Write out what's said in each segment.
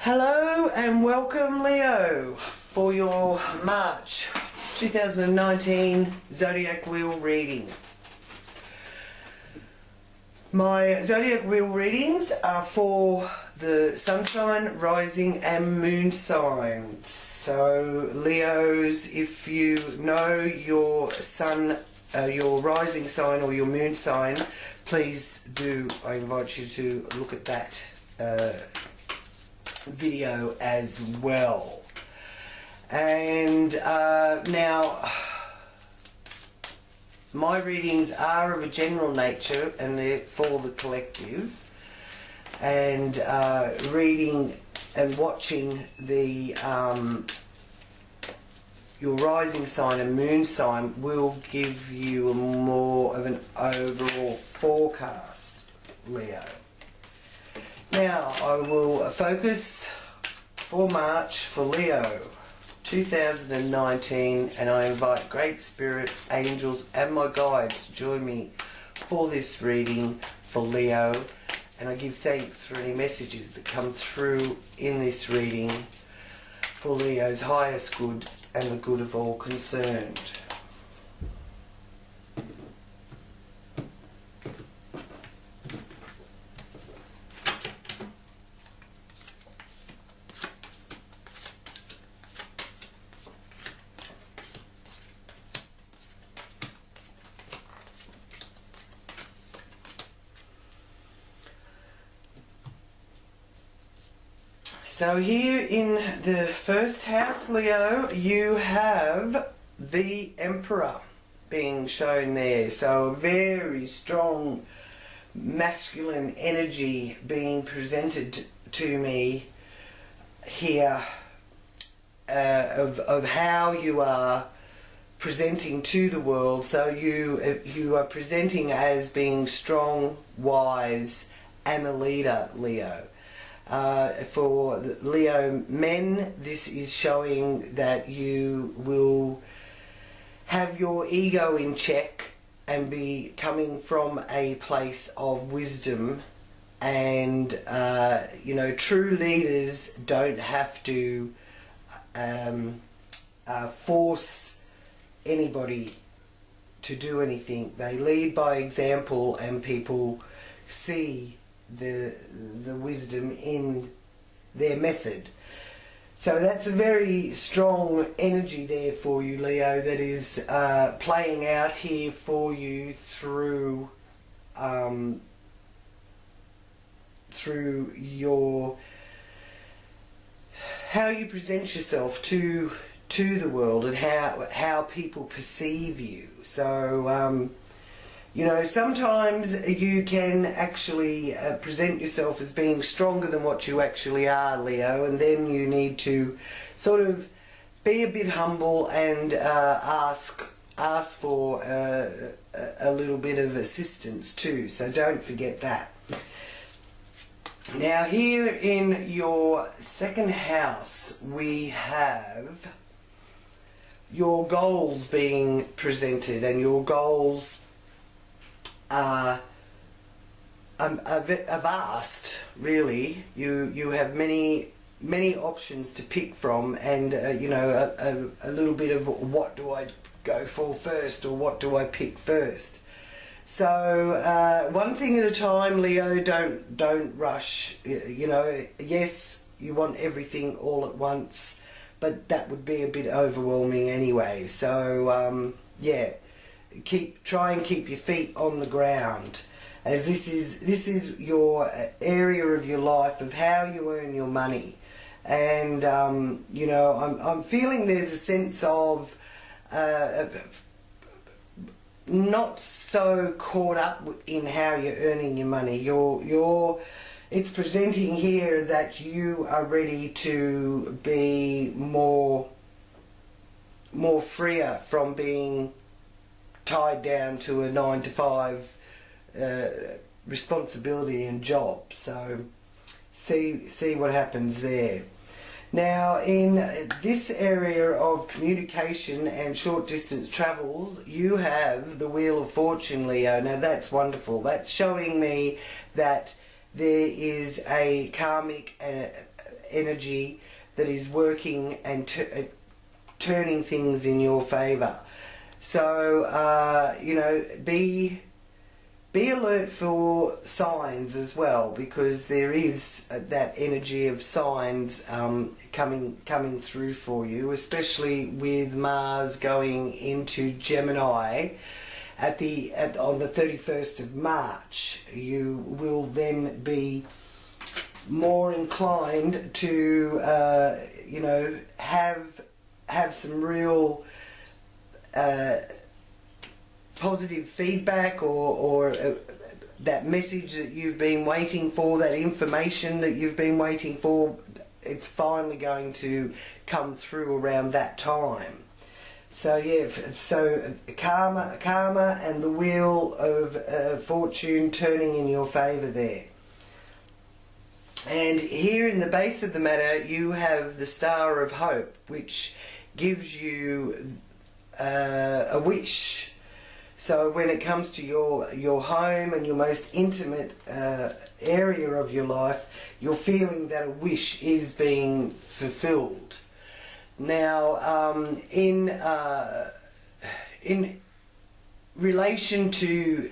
Hello and welcome, Leo, for your March 2019 Zodiac Wheel reading. My Zodiac Wheel readings are for the Sun sign, rising and moon signs. So Leos, if you know your sun, your rising sign or your moon sign, please do, I invite you to look at that video as well. And now my readings are of a general nature and they're for the collective, and reading and watching the your rising sign and moon sign will give you a more of an overall forecast, Leo. Now I will focus for March for Leo 2019, and I invite Great Spirit, angels and my guides to join me for this reading for Leo, and I give thanks for any messages that come through in this reading for Leo's highest good and the good of all concerned. So here in the first house, Leo, you have the Emperor being shown there. So a very strong masculine energy being presented to me here of how you are presenting to the world. So you are presenting as being strong, wise and a leader, Leo. For the Leo men, this is showing that you will have your ego in check and be coming from a place of wisdom, and you know, true leaders don't have to force anybody to do anything. They lead by example and people see the wisdom in their method. So that's a very strong energy there for you, Leo, that is playing out here for you through through your how you present yourself to the world and how people perceive you. So you know, sometimes you can actually present yourself as being stronger than what you actually are, Leo, and then you need to sort of be a bit humble and ask for a little bit of assistance too. So don't forget that. Now here in your second house, we have your goals being presented, and your goals are vast, really. You have many options to pick from, and you know, a little bit of what do I go for first, or what do I pick first. So one thing at a time, Leo. Don't rush. You know, yes, you want everything all at once, but that would be a bit overwhelming anyway. So yeah, try and keep your feet on the ground, as this is your area of your life of how you earn your money. And you know, I'm feeling there's a sense of not so caught up in how you're earning your money. It's presenting here that you are ready to be more freer from being tied down to a 9-to-5 responsibility and job. So see what happens there. Now in this area of communication and short distance travels, you have the Wheel of Fortune, Leo. Now that's wonderful. That's showing me that there is a karmic energy that is working and turning things in your favour. So, you know, be alert for signs as well, because there is that energy of signs coming through for you, especially with Mars going into Gemini on the 31st of March. You will then be more inclined to you know, have some real positive feedback, or that message that you've been waiting for, that information that you've been waiting for. It's finally going to come through around that time. So yeah, so karma and the wheel of fortune turning in your favour there. And here in the base of the matter you have the Star of Hope, which gives you a wish. So when it comes to your home and your most intimate area of your life, you're feeling that a wish is being fulfilled. Now, in relation to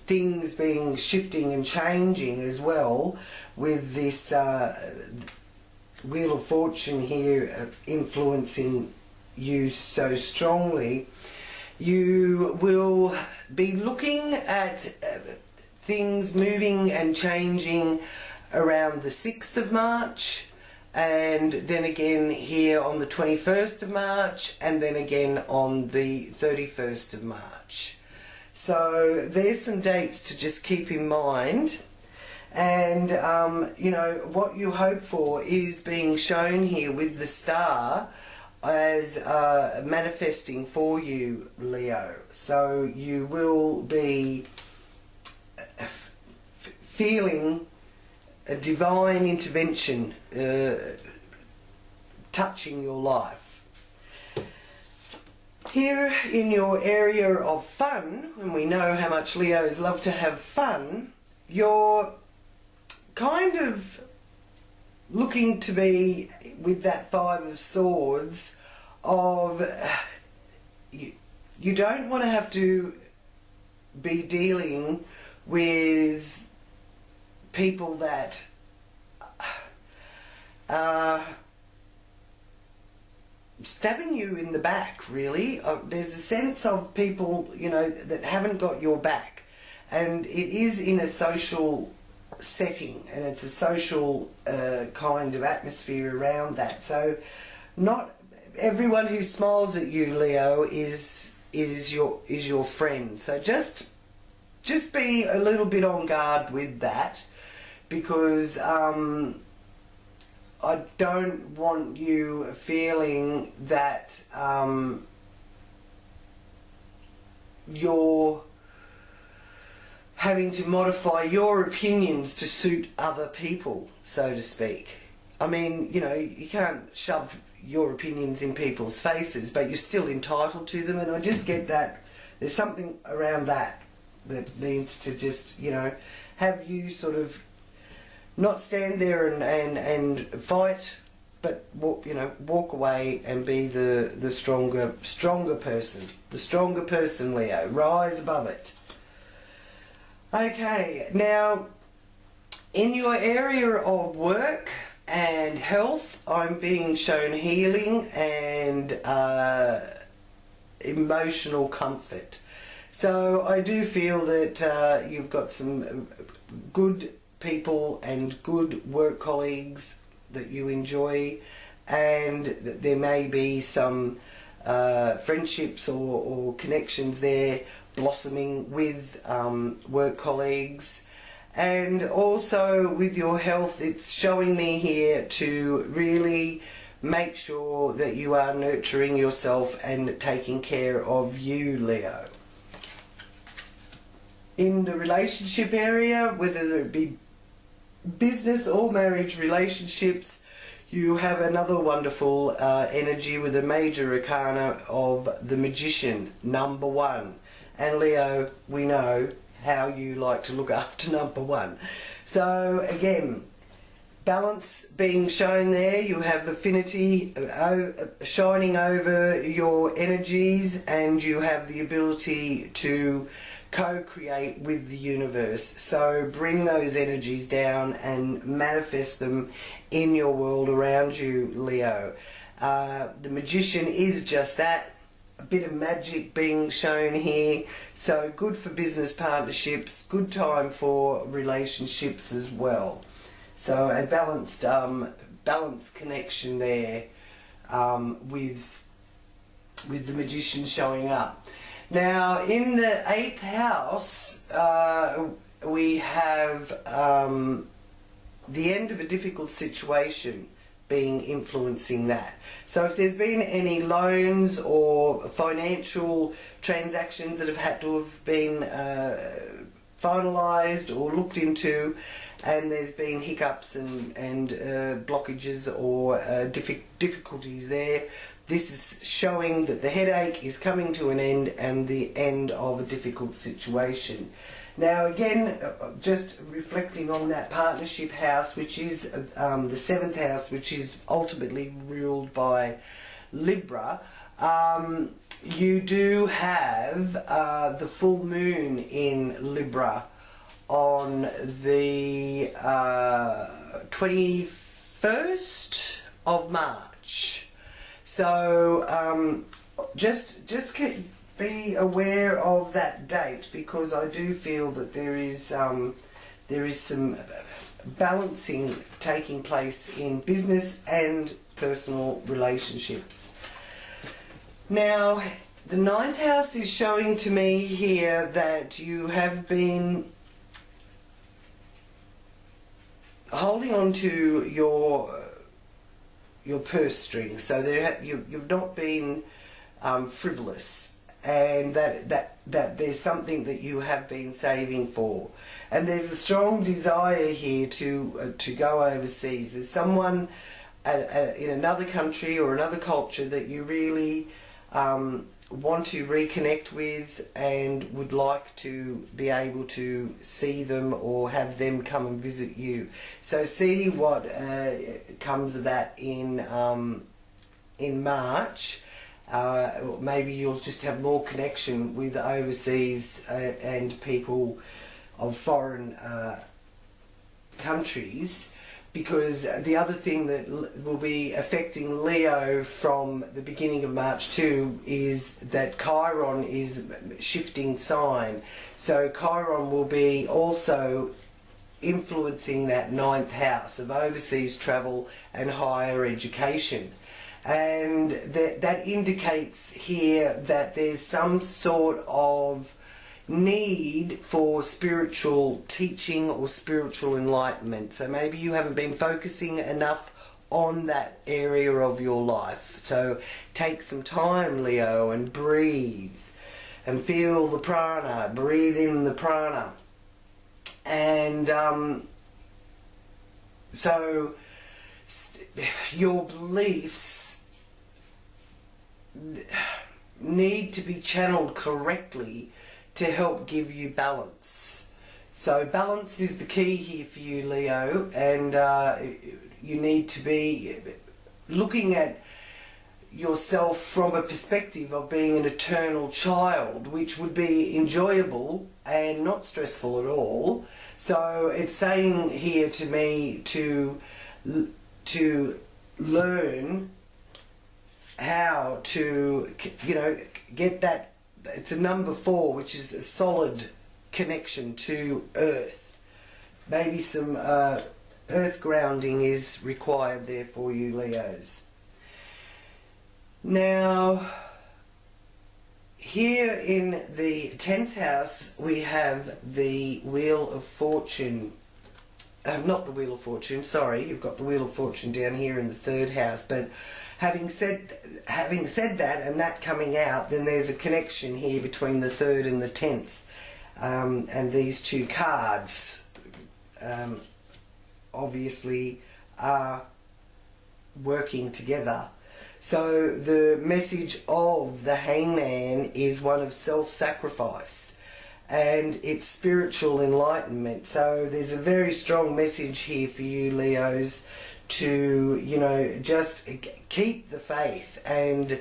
things being shifting and changing as well, with this Wheel of Fortune here influencing you so strongly, you will be looking at things moving and changing around the 6th of March, and then again here on the 21st of March, and then again on the 31st of March. So there's some dates to just keep in mind. And you know, what you hope for is being shown here with the star as manifesting for you, Leo. So you will be feeling a divine intervention touching your life. Here in your area of fun, and we know how much Leos love to have fun, you're kind of looking to be, with that Five of Swords, of you don't want to have to be dealing with people that are stabbing you in the back, really. There's a sense of people, you know, that haven't got your back, and it is in a social setting, and it's a social kind of atmosphere around that. So not everyone who smiles at you, Leo, is your friend. So just be a little bit on guard with that, because I don't want you feeling that you're having to modify your opinions to suit other people, so to speak. I mean, you know, you can't shove your opinions in people's faces, but you're still entitled to them, and I just get that there's something around that needs to just, you know, have you sort of not stand there and fight, but walk, you know, walk away and be the stronger person. The stronger person, Leo. Rise above it. Okay, now in your area of work and health, I'm being shown healing and emotional comfort. So I do feel that you've got some good people and good work colleagues that you enjoy, and there may be some friendships or connections there blossoming with work colleagues. And also with your health, it's showing me here to really make sure that you are nurturing yourself and taking care of you, Leo. In the relationship area, whether it be business or marriage relationships, you have another wonderful energy with a major arcana of the Magician, number 1. And Leo, we know how you like to look after number 1. So again, balance being shown there. You have affinity shining over your energies, and you have the ability to co-create with the universe. So bring those energies down and manifest them in your world around you, Leo. The Magician is just that. A bit of magic being shown here, so good for business partnerships, good time for relationships as well. So a balanced connection there with the Magician showing up. Now in the 8th house we have the end of a difficult situation being influencing that. So if there's been any loans or financial transactions that have had to have been finalised or looked into, and there's been hiccups and blockages or difficulties there, this is showing that the headache is coming to an end and the end of a difficult situation. Now again, just reflecting on that partnership house, which is the 7th house, which is ultimately ruled by Libra, you do have the full moon in Libra on the 21st of March. So just be aware of that date, because I do feel that there is some balancing taking place in business and personal relationships. Now the 9th house is showing to me here that you have been holding on to your purse strings, so you've not been frivolous, and that there's something that you have been saving for, and there's a strong desire here to go overseas. There's someone in another country or another culture that you really want to reconnect with and would like to be able to see them or have them come and visit you. So see what comes of that in March. Maybe you'll just have more connection with overseas and people of foreign countries, because the other thing that will be affecting Leo from the beginning of March too is that Chiron is shifting sign. So Chiron will be also influencing that 9th house of overseas travel and higher education. And that indicates here that there's some sort of need for spiritual teaching or spiritual enlightenment. So maybe you haven't been focusing enough on that area of your life. So take some time, Leo, and breathe and feel the prana. Breathe in the prana. And so your beliefs need to be channeled correctly to help give you balance. So balance is the key here for you, Leo, and you need to be looking at yourself from a perspective of being an eternal child, which would be enjoyable and not stressful at all. So it's saying here to me to learn how to, get that. It's a number 4, which is a solid connection to earth. Maybe some earth grounding is required there for you, Leos. Now here in the 10th house we have the Wheel of Fortune. Not the Wheel of Fortune, sorry, you've got the Wheel of Fortune down here in the 3rd house, but having said that and that coming out, then there's a connection here between the 3rd and the 10th, and these two cards obviously are working together. So the message of the Hangman is one of self-sacrifice, and it's spiritual enlightenment. So there's a very strong message here for you, Leos, to, you know, just keep the faith and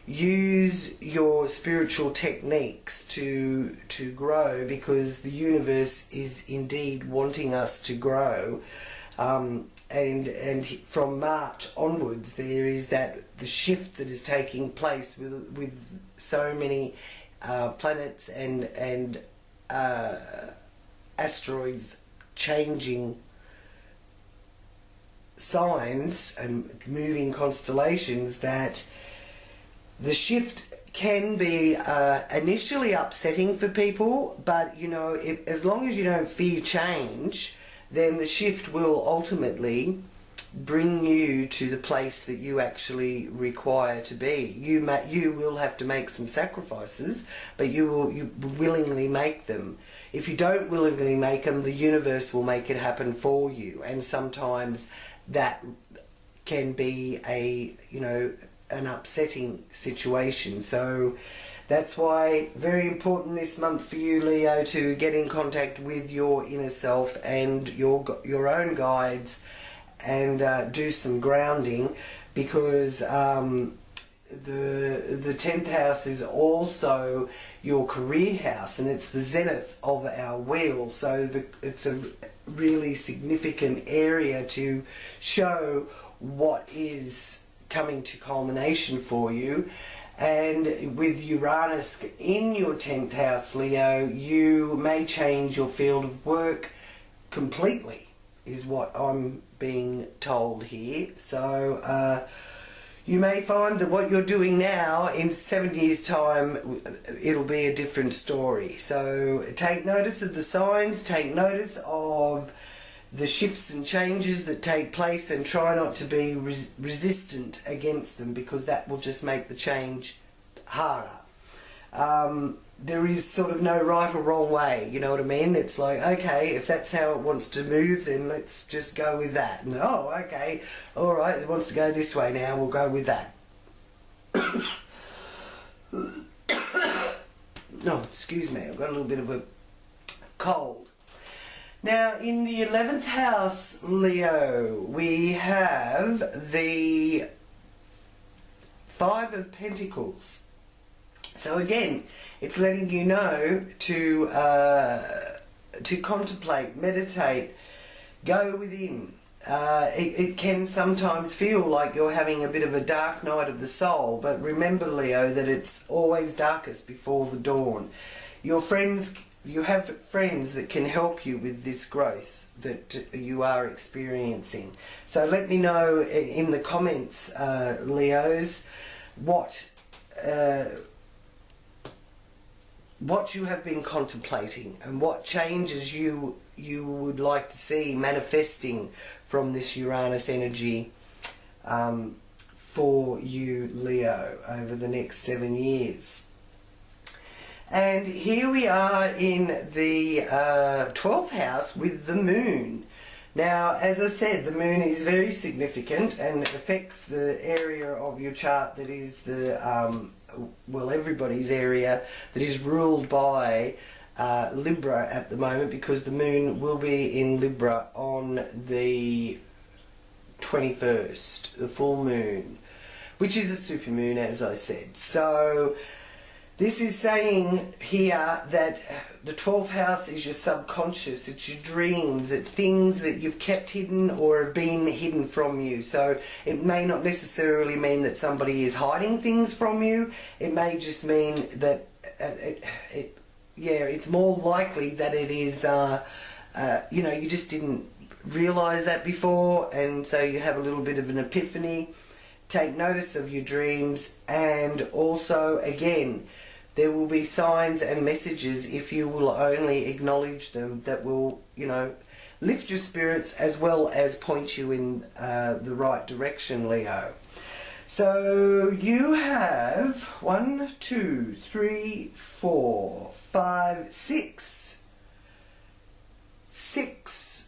use your spiritual techniques to grow, because the universe is indeed wanting us to grow. And from March onwards, there is the shift that is taking place with so many planets and asteroids changing signs and moving constellations, that the shift can be initially upsetting for people, but you know, as long as you don't fear change, then the shift will ultimately bring you to the place that you actually require to be. You will have to make some sacrifices, but you willingly make them. If you don't willingly make them, the universe will make it happen for you, and sometimes that can be an upsetting situation. So that's why very important this month for you, Leo, to get in contact with your inner self and your own guides, and do some grounding, because the 10th house is also your career house, and it's the zenith of our wheel. So it's a really significant area to show what is coming to culmination for you. And with Uranus in your 10th house, Leo, you may change your field of work completely, is what I'm being told here. So you may find that what you're doing now, in 7 years' time, it'll be a different story. So take notice of the signs, take notice of the shifts and changes that take place, and try not to be resistant against them, because that will just make the change harder. There is sort of no right or wrong way, you know what I mean? It's like, okay, if that's how it wants to move, then let's just go with that. And oh, okay, all right, it wants to go this way now, we'll go with that. No, excuse me, I've got a little bit of a cold. Now, in the 11th house, Leo, we have the 5 of Pentacles. So again, it's letting you know to contemplate, meditate, go within. It can sometimes feel like you're having a bit of a dark night of the soul, but remember, Leo, that it's always darkest before the dawn. You have friends that can help you with this growth that you are experiencing. So let me know in the comments, Leos, what you have been contemplating, and what changes you would like to see manifesting from this Uranus energy for you, Leo, over the next 7 years. And here we are in the 12th house with the moon. Now, as I said, the moon is very significant and affects the area of your chart that is well, everybody's area that is ruled by Libra at the moment, because the moon will be in Libra on the 21st, the full moon, which is a super moon, as I said. So this is saying here that the 12th house is your subconscious, it's your dreams, it's things that you've kept hidden or have been hidden from you. So it may not necessarily mean that somebody is hiding things from you. It may just mean that it's more likely that it is, you know, you just didn't realise that before, and so you have a little bit of an epiphany. Take notice of your dreams, and also, again, there will be signs and messages, if you will only acknowledge them, that will, you know, lift your spirits as well as point you in the right direction, Leo. So you have 1, 2, 3, 4, 5, 6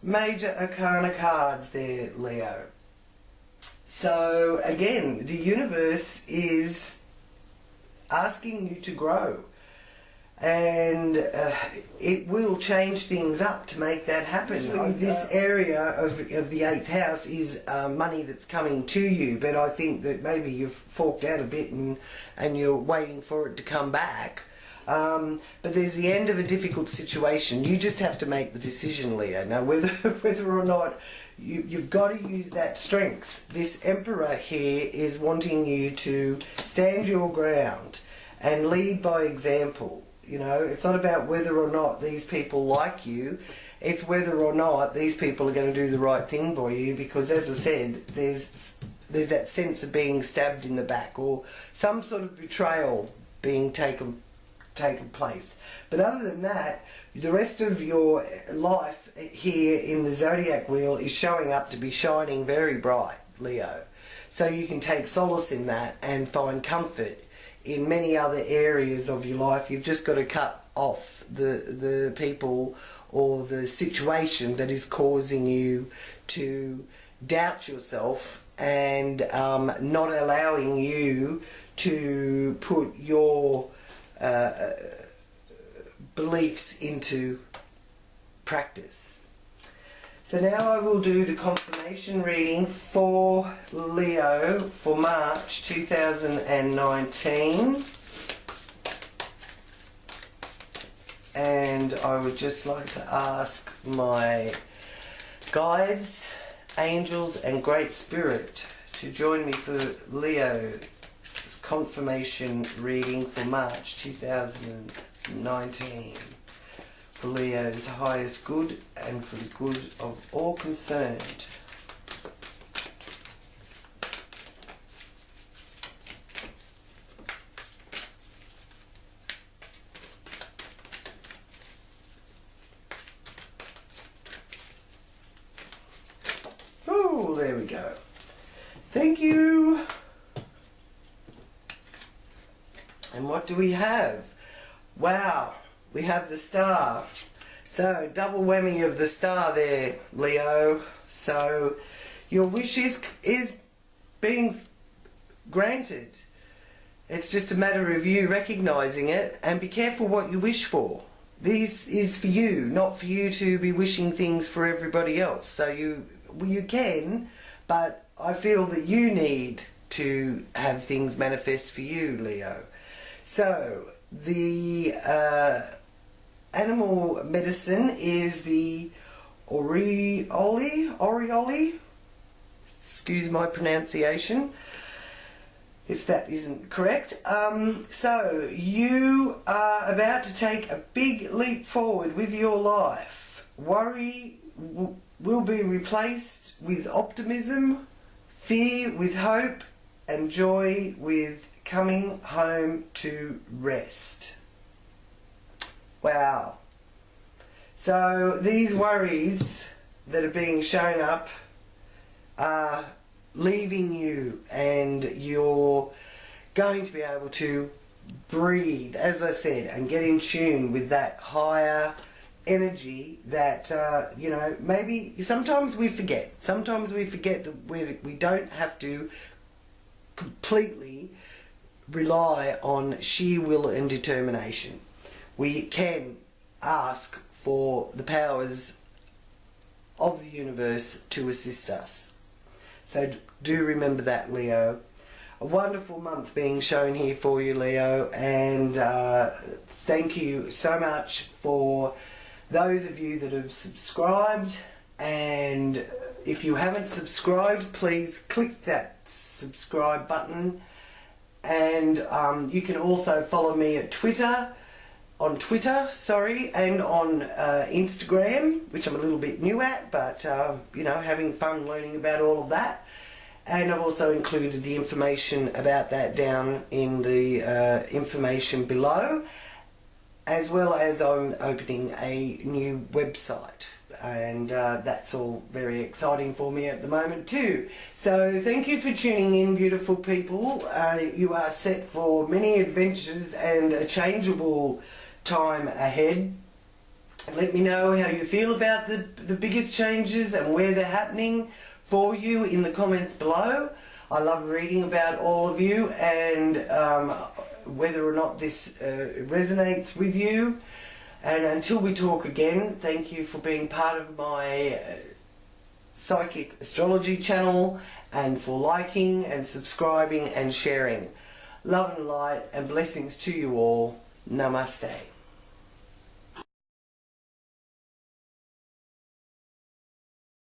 major arcana cards there, Leo. So again, the universe is asking you to grow. and it will change things up to make that happen. This area of the 8th house is money that's coming to you, but I think that maybe you've forked out a bit and you're waiting for it to come back. But there's the end of a difficult situation. You just have to make the decision, Leo. Now, whether or not you've got to use that strength. This Emperor here is wanting you to stand your ground and lead by example. You know, it's not about whether or not these people like you. It's whether or not these people are going to do the right thing by you, because, as I said, there's that sense of being stabbed in the back or some sort of betrayal being taken place. But other than that, the rest of your life here in the zodiac wheel is showing up to be shining very bright, Leo. So you can take solace in that and find comfort in many other areas of your life. You've just got to cut off the people or the situation that is causing you to doubt yourself and not allowing you to put your beliefs into practice. So now I will do the confirmation reading for Leo for March 2019. And I would just like to ask my guides, angels and Great Spirit to join me for Leo's confirmation reading for March 2019. For Leo's highest good and for the good of all concerned. Oh, there we go. Thank you. And what do we have? Wow. We have the star. So, double whammy of the star there, Leo. So, your wish is being granted. It's just a matter of you recognising it, and be careful what you wish for. This is for you, not for you to be wishing things for everybody else. So you can, but I feel that you need to have things manifest for you, Leo. So, the animal medicine is the Oriole. Excuse my pronunciation if that isn't correct. So you are about to take a big leap forward with your life. Worry will be replaced with optimism, fear with hope, and joy with coming home to rest. Wow. So these worries that are being shown up are leaving you, and you're going to be able to breathe, as I said, and get in tune with that higher energy that, you know, maybe sometimes we forget. Sometimes we forget that we don't have to completely rely on sheer will and determination. We can ask for the powers of the universe to assist us. So do remember that, Leo. A wonderful month being shown here for you, Leo, and thank you so much for those of you that have subscribed. And if you haven't subscribed, please click that subscribe button. And you can also follow me at Twitter, and on Instagram, which I'm a little bit new at, but you know, having fun learning about all of that. And I've also included the information about that down in the information below, as well as I'm opening a new website, and that's all very exciting for me at the moment too. So thank you for tuning in, beautiful people. You are set for many adventures and a changeable time ahead. Let me know how you feel about the biggest changes and where they're happening for you in the comments below. I love reading about all of you, and whether or not this resonates with you. And until we talk again, thank you for being part of my Psychic Astrology channel, and for liking and subscribing and sharing. Love and light and blessings to you all. Namaste.